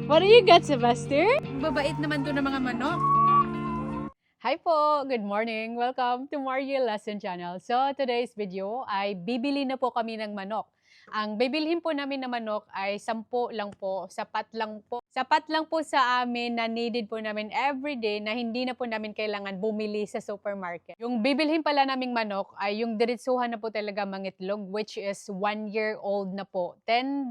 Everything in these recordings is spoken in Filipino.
What do you got, Sylvester? Babait naman to ng mga manok. Hi po! Good morning! Welcome to Mariel Lesson Channel. So, today's video ay bibili na po kami ng manok. Ang bibilhin po namin na manok ay 10 lang po, sapat lang po. Sapat lang po sa amin na needed po namin everyday na hindi na po namin kailangan bumili sa supermarket. Yung bibilhin pala naming manok ay yung diretsuhan na po talaga mangitlog, which is 1-year-old na po. $10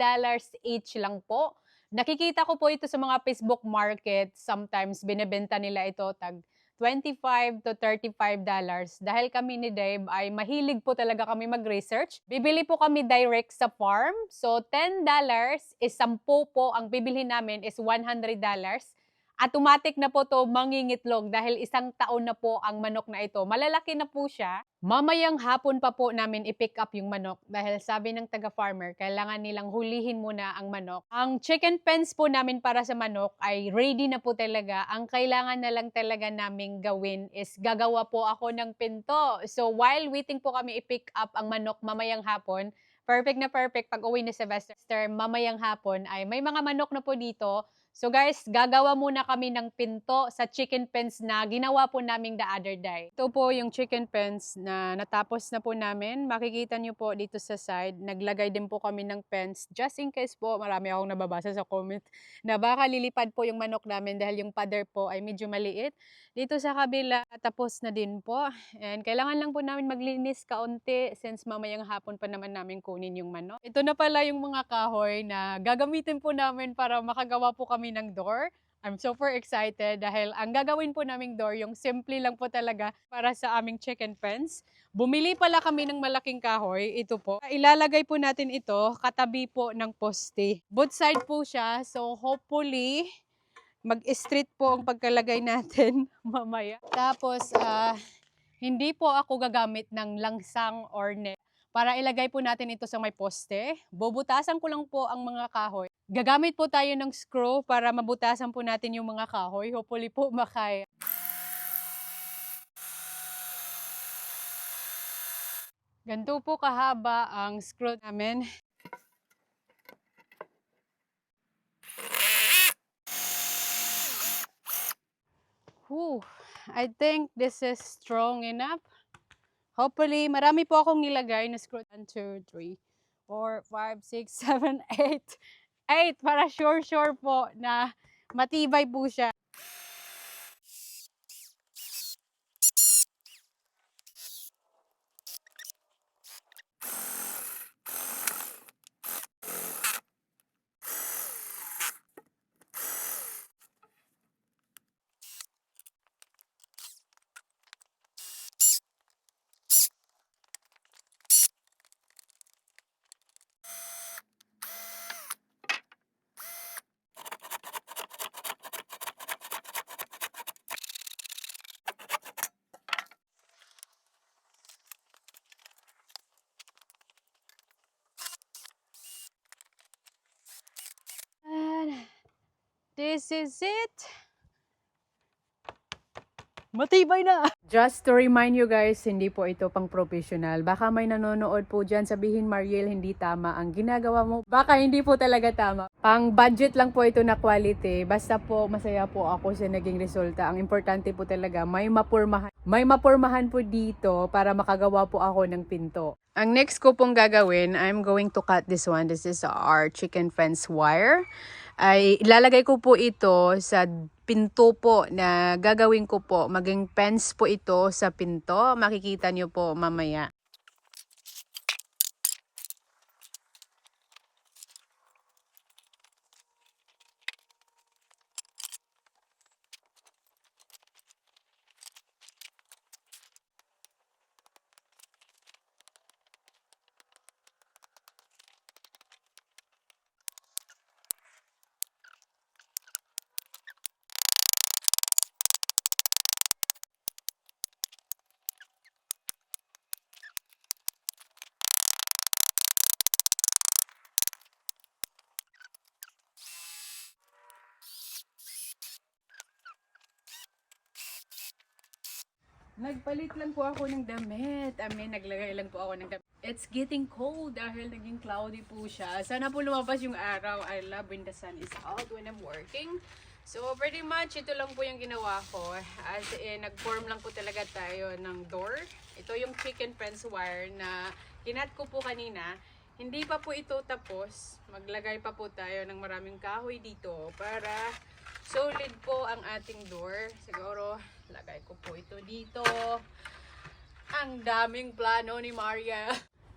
each lang po. Nakikita ko po ito sa mga Facebook market. Sometimes binebenta nila ito tag $25 to $35 dahil kami ni Dave ay mahilig po talaga kami mag-research. Bibili po kami direct sa farm. So, $10 is 10 po. Ang bibilhin namin is $100. Automatic na po to mangingitlog dahil 1 taon na po ang manok na ito. Malalaki na po siya. Mamayang hapon pa po namin i-pick up yung manok dahil sabi ng taga-farmer, kailangan nilang hulihin muna ang manok. Ang chicken pens po namin para sa manok ay ready na po talaga. Ang kailangan na lang talaga naming gawin is gagawa po ako ng pinto. So while waiting po kami i-pick up ang manok mamayang hapon, perfect na perfect pag uwi ni Sylvester mamayang hapon ay may mga manok na po dito. So guys, gagawa muna kami ng pinto sa chicken pens na ginawa po namin the other day. Ito po yung chicken pens na natapos na po namin. Makikita nyo po dito sa side, naglagay din po kami ng pens just in case po, marami akong nababasa sa comment na baka lilipad po yung manok namin dahil yung pader po ay medyo maliit. Dito sa kabila, tapos na din po. And kailangan lang po namin maglinis kaunti since mamayang hapon pa naman namin kunin yung manok. Ito na pala yung mga kahoy na gagamitin po namin para makagawa po kami ng door. I'm super excited dahil ang gagawin po naming door, yung simple lang po talaga para sa aming chicken fence. Bumili pala kami ng malaking kahoy, ito po. Ilalagay po natin ito katabi po ng poste. Both side po siya, so hopefully mag-street po ang pagkalagay natin mamaya. Tapos, hindi po ako gagamit ng langsang or net. Para ilagay po natin ito sa may poste, bubutasan ko lang po ang mga kahoy. Gagamit po tayo ng screw para mabutasan po natin yung mga kahoy. Hopefully po makaya. Ganito po kahaba ang screw namin. Whew, I think this is strong enough. Hopefully, marami po akong nilagay na screw. 1, 2, 3, 4, 5, 6, 7, 8. 8 para sure po na matibay po siya. And this is it. Matibay na! Just to remind you guys, hindi po ito pang professional. Baka may nanonood po dyan, sabihin Mariel, hindi tama ang ginagawa mo. Baka hindi po talaga tama. Pang budget lang po ito na quality. Basta po, masaya po ako sa naging resulta. Ang importante po talaga, may mapurmahan. May mapurmahan po dito para makagawa po ako ng pinto. Ang next ko pong gagawin, I'm going to cut this one. This is our chicken fence wire. Ay ilalagay ko po ito sa pinto po na gagawin ko po. Maging fence po ito sa pinto. Makikita nyo po mamaya. Nagpalit lang po ako ng damit. Naglagay lang po ako ng damit. It's getting cold dahil naging cloudy po siya. Sana po lumabas yung araw. I love when the sun is out when I'm working. So, pretty much, ito lang po yung ginawa ko. As in, nag-form lang po talaga tayo ng door. Ito yung chicken fence wire na kinat ko po kanina. Hindi pa po ito tapos. Maglagay pa po tayo ng maraming kahoy dito para solid po ang ating door. Siguro, lagay ko po ito dito. Ang daming plano ni Maria.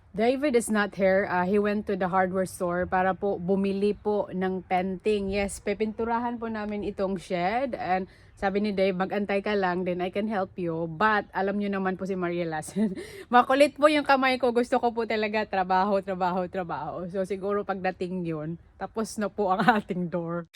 David is not here. He went to the hardware store para po bumili po ng painting. Yes, pepinturahan po namin itong shed. And sabi ni Dave, mag-antay ka lang, then I can help you. But, alam nyo naman po si Maria Lassen. Makulit po yung kamay ko. Gusto ko po talaga trabaho. So, siguro pagdating yun, tapos na po ang ating door.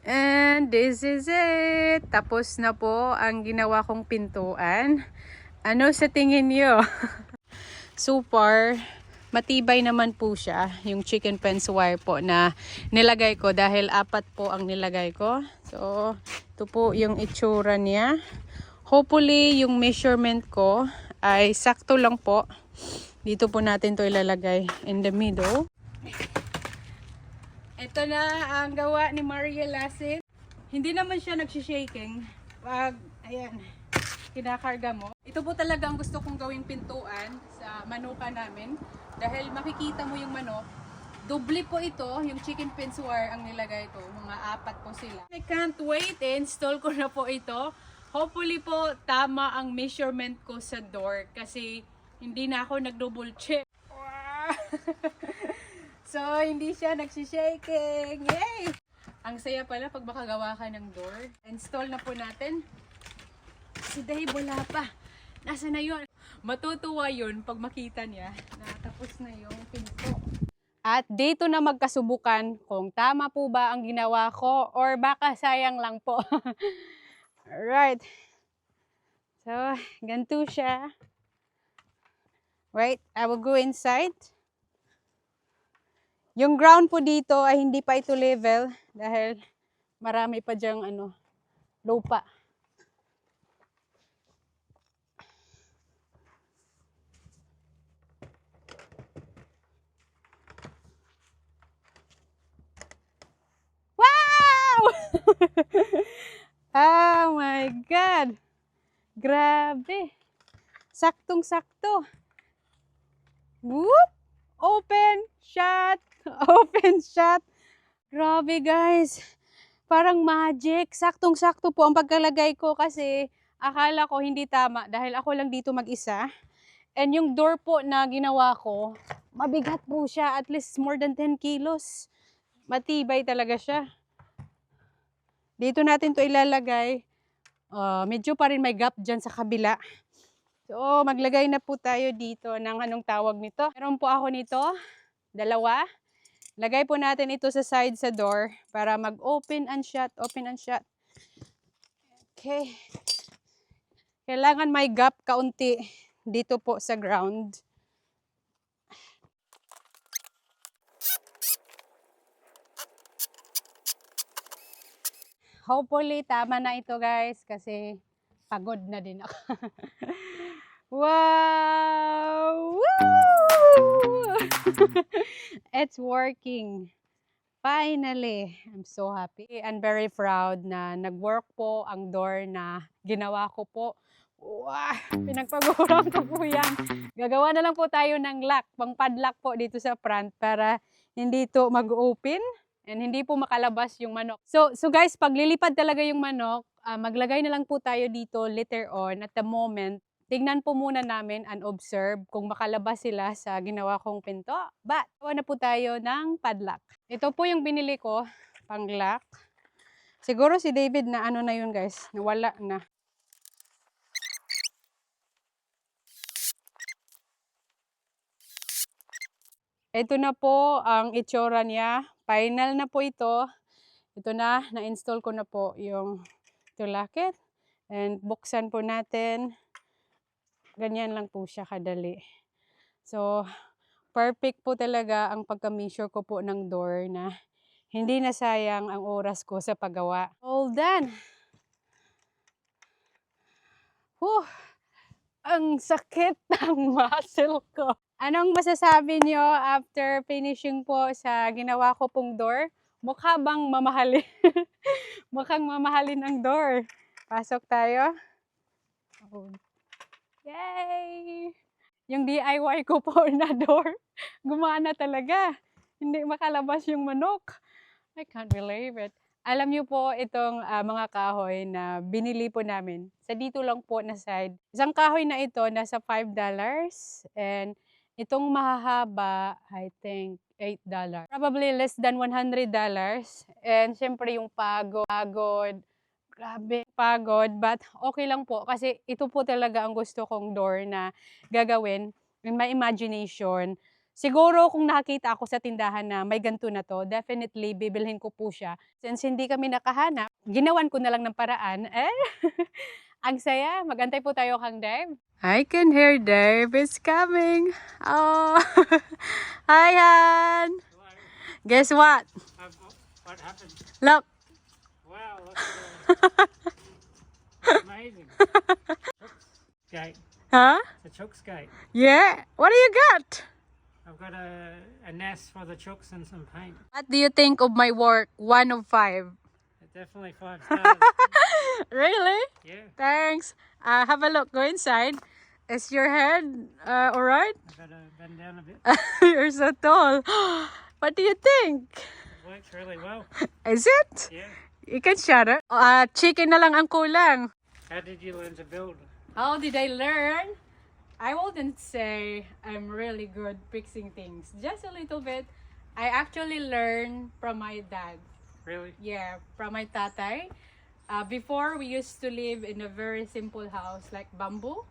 And this is it. Tapos na po ang ginawa kong pintuan. Ano sa tingin niyo? So far, matibay naman po siya. Yung chicken fence wire po na nilagay ko dahil 4 po ang nilagay ko. So, ito po yung itsura niya. Hopefully, yung measurement ko ay sakto lang po. Dito po natin to ilalagay in the middle. Ito na ang gawa ni Maria Lassen. Hindi naman siya nagsishaking. Pag, ayan, kinakarga mo. Ito po talaga ang gusto kong gawing pintuan sa manuka namin. Dahil makikita mo yung manok. Doble po ito, yung chicken fence wire ang nilagay ko. Mga 4 po sila. I can't wait. Install ko na po ito. Hopefully po tama ang measurement ko sa door. Kasi hindi na ako nag-double check. Wow. So, hindi siya nagsishaking. Yay! Ang saya pala pag makagawa ka ng door. Install na po natin. Si Dave wala pa. Nasa na yun? Matutuwa yun pag makita niya na tapos na yung pinto. At dito na magkasubukan kung tama po ba ang ginawa ko or baka sayang lang po. Alright. So, ganito siya. Right, I will go inside. Yung ground po dito ay hindi pa ito level dahil marami pa diyang lupa. Wow! Oh my God! Grabe! Saktong-sakto. Whoop! Open! Shut! Open, shut. Grabe guys. Parang magic. Saktong-sakto po ang pagkalagay ko kasi akala ko hindi tama dahil ako lang dito mag-isa. And yung door po na ginawa ko, mabigat po siya. At least more than 10 kilos. Matibay talaga siya. Dito natin to ilalagay. Medyo pa rin may gap dyan sa kabila. So, maglagay na po tayo dito ng anong tawag nito. Meron po ako nito. 2. Lagay po natin ito sa side sa door para mag-open and shut, open and shut. Okay. Kailangan may gap kaunti dito po sa ground. Hopefully, tama na ito guys kasi pagod na din ako. Wow! Woo! It's working. Finally, I'm so happy and very proud na nag-work po ang door na ginawa ko po. Wow! Pinagpaguran ko po yan. Gagawa na lang po tayo ng lock, pang padlock po dito sa front para hindi to mag-open and hindi po makalabas yung manok. So guys, pag lilipad talaga yung manok, maglagay na lang po tayo dito later on. At the moment, tignan po muna namin and observe kung makalabas sila sa ginawa kong pinto. But, gawa na po tayo ng padlock. Ito po yung binili ko, pang lock. Siguro si David na ano na yun guys, nawala na. Ito na po ang itsura niya. Final na po ito. Ito na-install ko na po yung tulakit. And buksan po natin. Ganyan lang po siya kadali. So, perfect po talaga ang pagka-measure ko po ng door na hindi na sayang ang oras ko sa paggawa. All done! Whew! Ang sakit ng muscle ko. Anong masasabi nyo after finishing po sa ginawa ko pong door? Mukha bang mamahalin? Mukhang mamahalin ang door. Pasok tayo. Oh. Yay! Yung DIY ko po na door, gumana talaga. Hindi makalabas yung manok. I can't believe it. Alam niyo po itong mga kahoy na binili po namin. Sa dito lang po na side. Isang kahoy na ito nasa $5 and itong mahahaba I think $8. Probably less than $100. And syempre yung pagod. Grabe, pagod. But okay lang po kasi ito po talaga ang gusto kong door na gagawin in my imagination. Siguro kung nakakita ako sa tindahan na may ganito na to, definitely bibilhin ko po siya. Since hindi kami nakahanap, ginawan ko na lang ng paraan. Ang saya. Magantay po tayo kang Dave. I can hear Dave is coming. Oh. Hi, Han. Guess what? What happened? Look. Wow, that's amazing. Gate. Huh? The chooks gate. Yeah. What do you got? I've got a nest for the chooks and some paint. What do you think of my work? 1 of 5. Definitely 5 stars. Really? Yeah. Thanks. Have a look. Go inside. Is your head all right? I've got to bend down a bit. You're so tall. What do you think? It works really well. Is it? Yeah. You can shut it. Chicken na lang ang kulang. How did you learn to build? How did I learn? I wouldn't say I'm really good fixing things. Just a little bit. I actually learned from my dad. Really? Yeah, from my tatay. Before, we used to live in a very simple house like bamboo.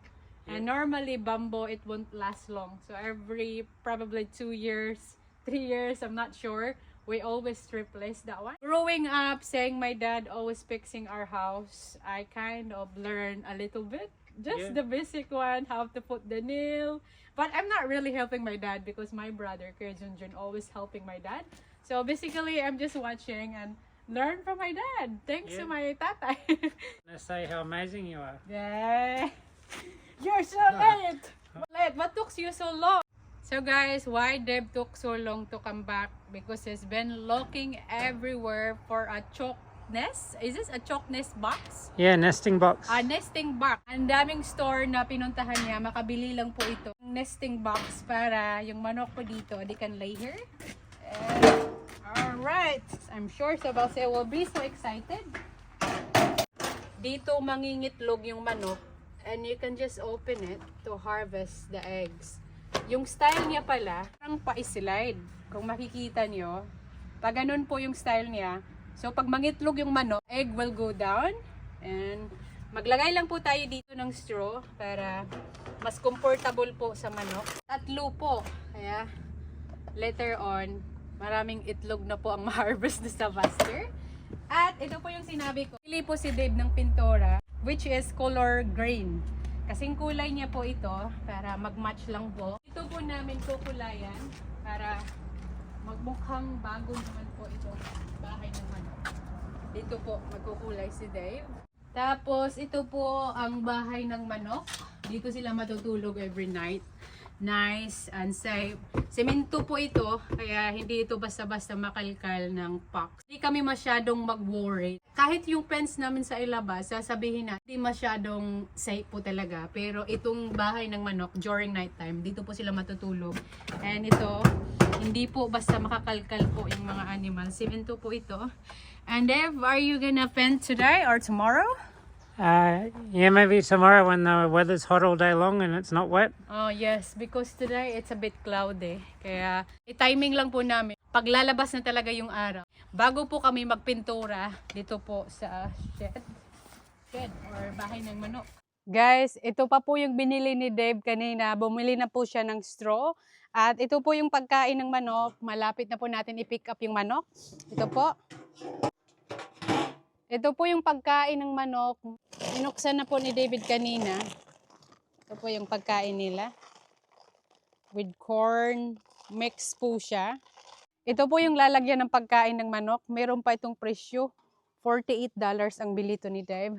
And normally, bamboo, it won't last long. So every probably 2 years, 3 years, I'm not sure, we always replace that one. Growing up, seeing my dad always fixing our house, I kind of learned a little bit. Just the basic one, how to put the nail. But I'm not really helping my dad because my brother, Kuya Junjun, always helping my dad. So basically, I'm just watching and learn from my dad. Thanks to my tatay. Let's say how amazing you are. Yeah. You're so late. Late. What took you so long? So guys, why Deb took so long to come back? Because he's been looking everywhere for a chalk nest. Is this a chalk nest box? Yeah, nesting box. A nesting box. Ang daming store na pinuntahan niya, makabili lang po ito. Nesting box para yung manok po dito, they can lay here. Alright. I'm sure Sabase will be so excited. Dito mangingitlog yung manok and you can just open it to harvest the eggs. Yung style niya pala, parang pa-slide. Kung makikita nyo, pag ganun po yung style niya, so pag mangitlog yung manok, egg will go down. And maglagay lang po tayo dito ng straw para mas comfortable po sa manok. 3 po. Kaya later on, maraming itlog na po ang ma-harvest sa Buster. At ito po yung sinabi ko. Pili po si Dave ng pintura, which is color green. Kasing kulay niya po ito para mag-match lang po. Ito po namin kukulayan para magmukhang bago naman po ito bahay ng manok. Dito po magkukulay si Dave. Tapos ito po ang bahay ng manok. Dito sila matutulog every night. Nice and safe. Semento po ito, kaya hindi ito basta-basta makalkal ng pox. Hindi kami masyadong mag-worry. Kahit yung fence namin sa ilabas, sasabihin na, hindi masyadong safe po talaga. Pero itong bahay ng manok, during night time, dito po sila matutulog. And ito, hindi po basta makakalkal po yung mga animals. Semento po ito. And Dev, are you gonna fence today or tomorrow? Yeah, maybe tomorrow when the weather's hot all day long and it's not wet. Oh yes, because today it's a bit cloudy. Kaya i-timing lang po namin. paglalabas na talaga yung araw. Bago po kami magpintura dito po sa shed or bahay ng manok. Guys, ito pa po yung binili ni Dave kanina. Bumili na po siya ng straw. At ito po yung pagkain ng manok. Malapit na po natin i-pick up yung manok. Ito po. Ito po yung pagkain ng manok. Inuksan na po ni David kanina. Ito po yung pagkain nila. With corn. Mix po siya. Ito po yung lalagyan ng pagkain ng manok. Meron pa itong presyo. $48 ang bili to ni Dave.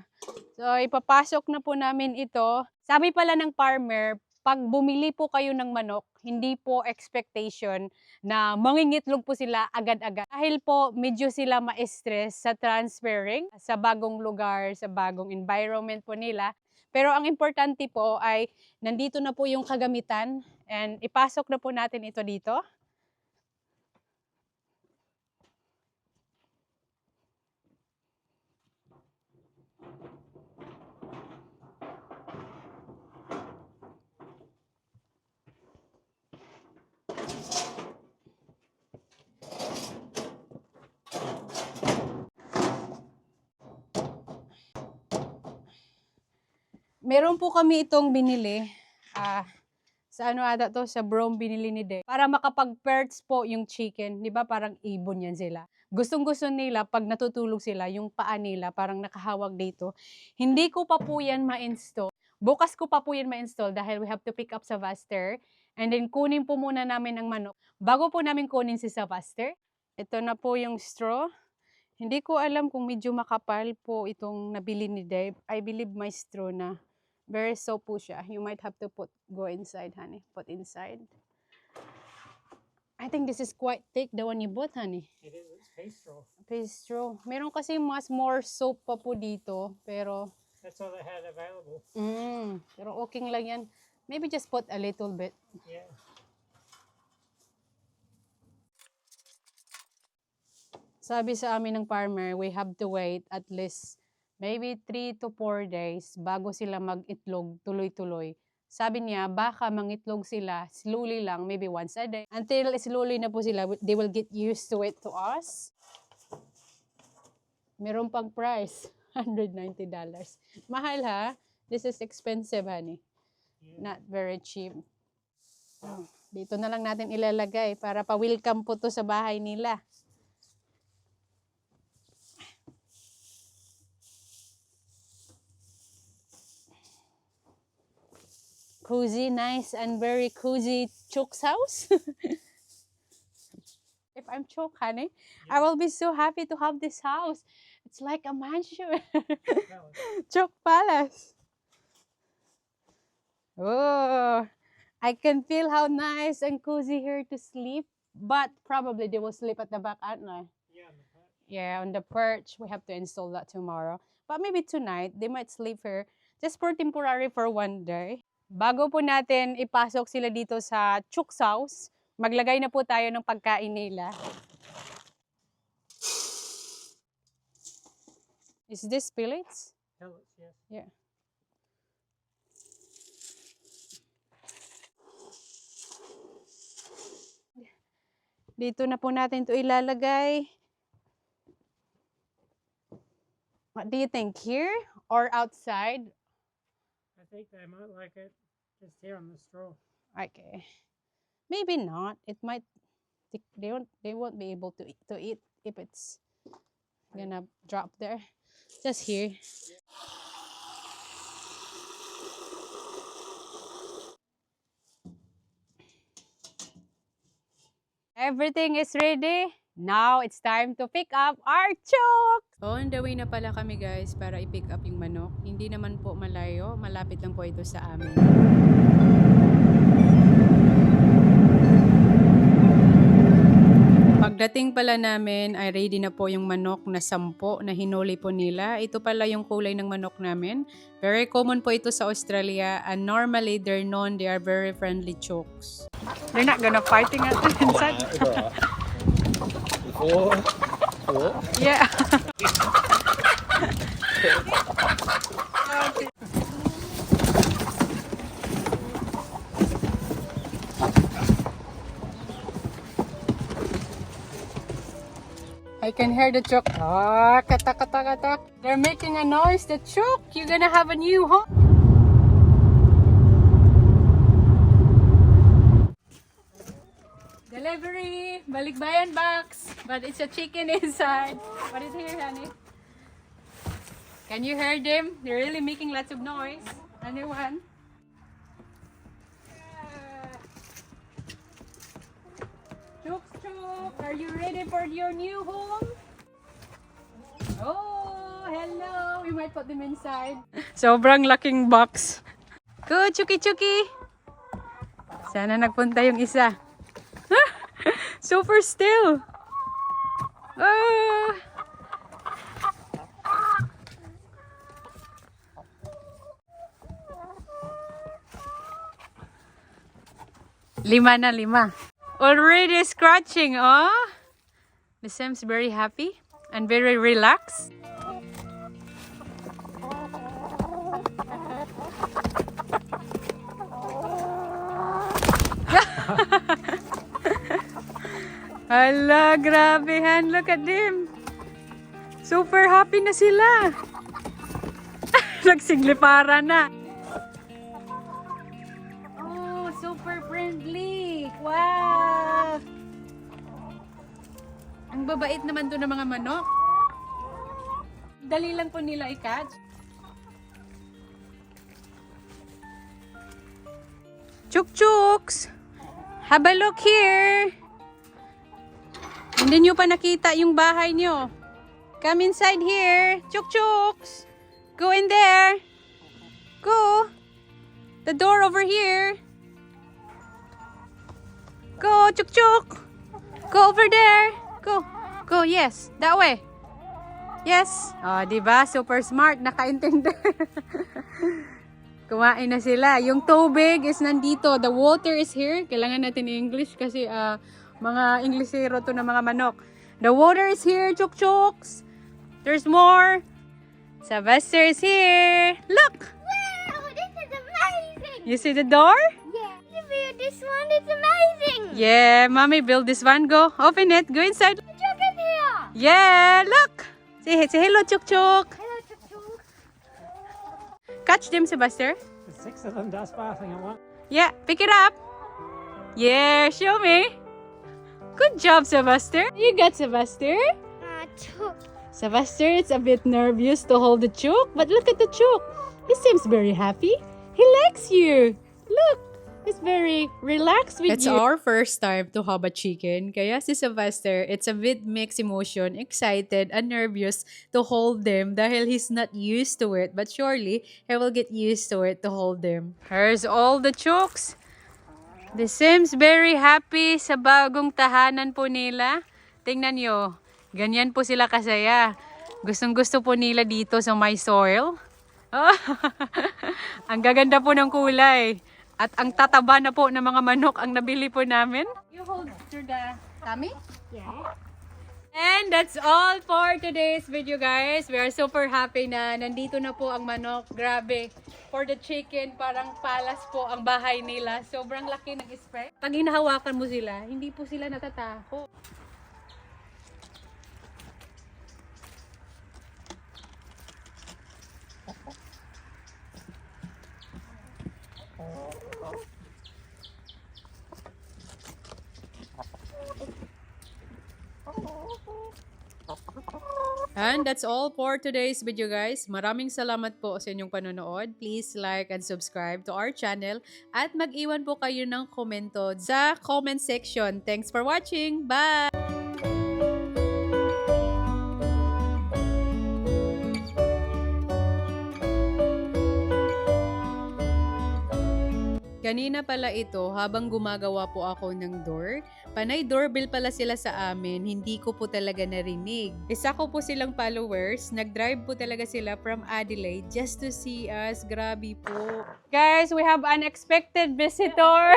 So, ipapasok na po namin ito. Sabi pala ng farmer, pag bumili po kayo ng manok, hindi po expectation na mangingitlog po sila agad-agad. Dahil po medyo sila ma-stress sa transferring sa bagong lugar, sa bagong environment po nila. Pero ang importante po ay nandito na po yung kagamitan and ipasok na po natin ito dito. Meron po kami itong binili. Sa ano ata to? Sa Brome binili ni Dave. Para makapag-perch po yung chicken. Di ba parang ibon yan sila. Gustong-gusto nila pag natutulog sila, yung paa nila parang nakahawag dito. Hindi ko pa po yan ma-install. Bukas ko pa po yan ma-install dahil we have to pick up sa Vaster. And then kunin po muna namin ang manok. Bago po namin kunin si Vaster. Ito na po yung straw. Hindi ko alam kung medyo makapal po itong nabili ni Dave. I believe may straw na. Very soft po siya. You might have to go inside, honey. Put inside. I think this is quite thick, the one you bought, honey. It is. It's pastry. Pastry. Meron kasi mas more soap pa po dito, pero... That's all they had available. Pero okay lang yan. Maybe just put a little bit. Yeah. Sabi sa amin ng farmer, we have to wait at least maybe 3 to 4 days bago sila mag-itlog tuloy-tuloy. Sabi niya, baka mangitlog sila slowly lang, maybe once a day. Until slowly na po sila, they will get used to it to us. Meron pang price, $190. Mahal ha? This is expensive, honey. Yeah. Not very cheap. Dito na lang natin ilalagay para pa-welcome po to sa bahay nila. Cozy, nice, and very cozy Chook's house. If I'm Chook, honey, yeah. I will be so happy to have this house. It's like a mansion. Chook Palace. Oh, I can feel how nice and cozy here to sleep. But probably they will sleep at the back, aren't they? Yeah, on the perch. Yeah, on the perch. We have to install that tomorrow. But maybe tonight, they might sleep here just for temporary for one day. Bago po natin ipasok sila dito sa Chook's house, maglagay na po tayo ng pagkain nila. Is this pellets? Pellets, yes. Yeah. Dito na po natin ito ilalagay. What do you think? Here or outside? I think they might like it just here on the straw. Okay. Maybe not. It might. They won't be able to eat if it's gonna drop there. Just here. Everything is ready. Now it's time to pick up our chook! On the way na pala kami guys para i-pick up yung manok. Hindi naman po malayo. Malapit lang po ito sa amin. Pagdating pala namin ay ready na po yung manok na 10 na hinuli po nila. Ito pala yung kulay ng manok namin. Very common po ito sa Australia and normally they're known they are very friendly chooks. They're not gonna fighting at inside. Four. Yeah. can hear the chook. Ah, katak, katak, katak. They're making a noise. The chook, you're gonna have a new home. Delivery, balikbayan box. But it's a chicken inside. What is here, honey? Can you hear them? They're really making lots of noise. Anyone? Chook, chook, are you ready for your new home? Oh, hello. We might put them inside. Sobrang laking box. Go, Chuki Chuki. Sana nagpunta yung isa. Super still. Ah. Lima na, lima. Already scratching, oh? The Sam's very happy and very relaxed. Hala, grabe han. Look at them. Super happy na sila. Nagsiglipara na. Oh, super friendly. Wow. Ang babait naman to ng mga manok. Dali lang po nila i-catch. Chuk-chuks! Have a look here! Hindi nyo pa nakita yung bahay nyo. Come inside here. Chuk-chuks! Go in there. Go! The door over here. Go, chuk-chuk! Go over there. Go. Go, yes. That way. Yes. Oh, diba? Super smart. Nakaintindi. Kumain na sila. Yung tubig is nandito. The water is here. Kailangan natin i-English kasi mga Inglesero to na mga manok. The water is here, chuk-chuks. There's more. Sylvester is here. Look. Wow, this is amazing. You see the door? Yeah, you built this one. It's amazing. Yeah, mommy built this one. Go, open it. Go inside. The chook is here. Yeah, look. Say hello, chuk-chuk. Hello, chook chook. Catch them, Sylvester. There's 6 of them just bathing at once. Yeah, pick it up. Yeah, show me. Good job, Sylvester. You got Sylvester. Chook. Sylvester is a bit nervous to hold the chook, but look at the chook. He seems very happy. He likes you. Look, he's very relaxed with It's you. our first time to have a chicken. Kaya si Sylvester, it's a bit mixed emotion, excited and nervous to hold them dahil he's not used to it. But surely, he will get used to it to hold them. Here's all the chooks. They seems very happy sa bagong tahanan po nila. Tingnan nyo, ganyan po sila kasaya. Gustong-gusto po nila dito sa my soil. Ang gaganda po ng kulay. At ang tataba na po ng mga manok ang nabili po namin. You hold the tummy? Yeah. And that's all for today's video, guys. We are super happy na nandito na po ang manok. Grabe. For the chicken, parang palas po ang bahay nila. Sobrang laki ng space. Pag hinahawakan mo sila, hindi po sila natatakot. And that's all for today's video, guys. Maraming salamat po sa inyong panonood. Please like and subscribe to our channel at mag-iwan po kayo ng komento sa comment section. Thanks for watching. Bye! Kanina pala ito, habang gumagawa po ako ng door, panay doorbell pala sila sa amin, hindi ko po talaga narinig. Isa ko po silang followers, nag-drive po talaga sila from Adelaide just to see us. Grabe po. Guys, we have unexpected visitor.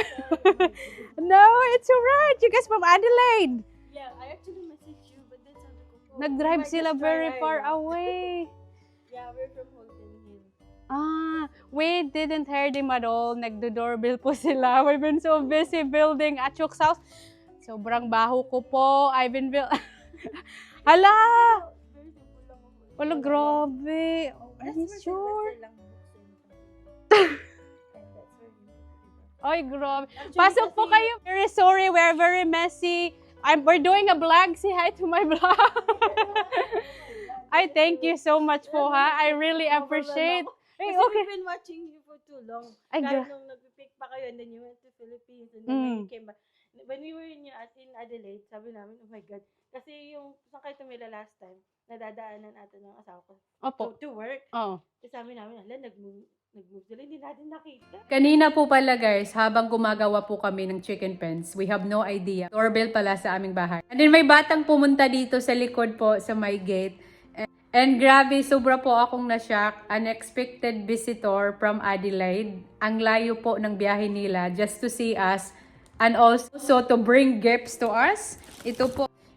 No, it's alright. You guys from Adelaide. Yeah, I actually messaged you, but then sabi ko po, Nag-drive might sila just very try far Iowa. away. Yeah, we're from Holden Hill. We didn't hear them at all. Nagdo-doorbell po sila. We've been so busy building at Chuk's house. Sobrang baho ko po. Hala! Very simple lang ako. Wala, grabe. Are you That's sure? where lang books and that's where you- Ay, grabe. Actually, Pasok po kasi- kayo. Very sorry, we're very messy. We're doing a vlog. Say hi to my vlog. Ay, thank you so much po ha. I really appreciate. Ay, Kasi okay. we've been watching you for too long. Ay, Kahit nung nag-pick pa kayo and then you went to Philippines and then when you came back. When we were in Adelaide, sabi namin, oh my God. Kasi yung saan kayo tumila last time, nadadaanan natin ng asawa ko Opo. to work. Oh. Kasi sabi namin, nag-move sila, hindi natin nakita. Kanina po pala guys, habang gumagawa po kami ng chicken pens, we have no idea. Doorbell pala sa aming bahay. And then may batang pumunta dito sa likod po sa my gate. And grabe, sobra po akong na-shock. Unexpected visitor from Adelaide. Ang layo po ng biyahe nila just to see us. And also to bring gifts to us.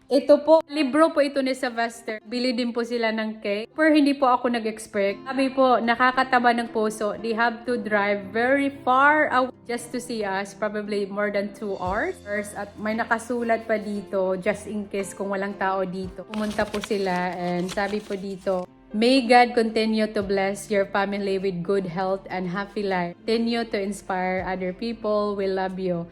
Ito po, libro po ito ni Sylvester. Bili din po sila ng cake. Pero hindi po ako nag-expect. Sabi po, nakakataba ng puso. They have to drive very far away just to see us. Probably more than 2 hours. At may nakasulat pa dito, just in case kung walang tao dito. Pumunta po sila and sabi po dito, may God continue to bless your family with good health and happy life. Continue to inspire other people. We love you.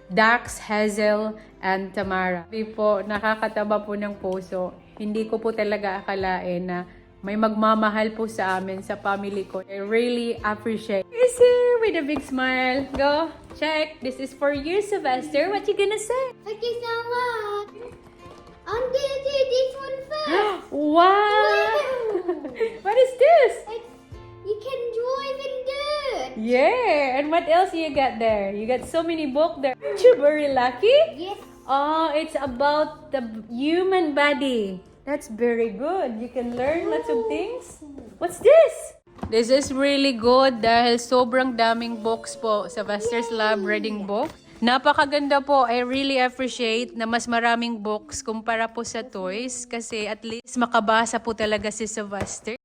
Dax, Hazel, and Tamara. Sabi po, nakakataba po ng puso. Hindi ko po talaga akalain na may magmamahal po sa amin, sa family ko. I really appreciate. He's here with a big smile. Go, check. This is for you, Sylvester. What you gonna say? Thank you so much. I'm gonna do this one first. Wow! What is this? You can drive and do it. Yeah, and what else you got there? You got so many books there. Aren't you very lucky? Yes. Oh, it's about the human body. That's very good. You can learn lots of things. What's this? This is really good dahil sobrang daming books po. Sylvester's Lab Reading Book. Napakaganda po. I really appreciate na mas maraming books kumpara po sa toys kasi at least makabasa po talaga si Sylvester.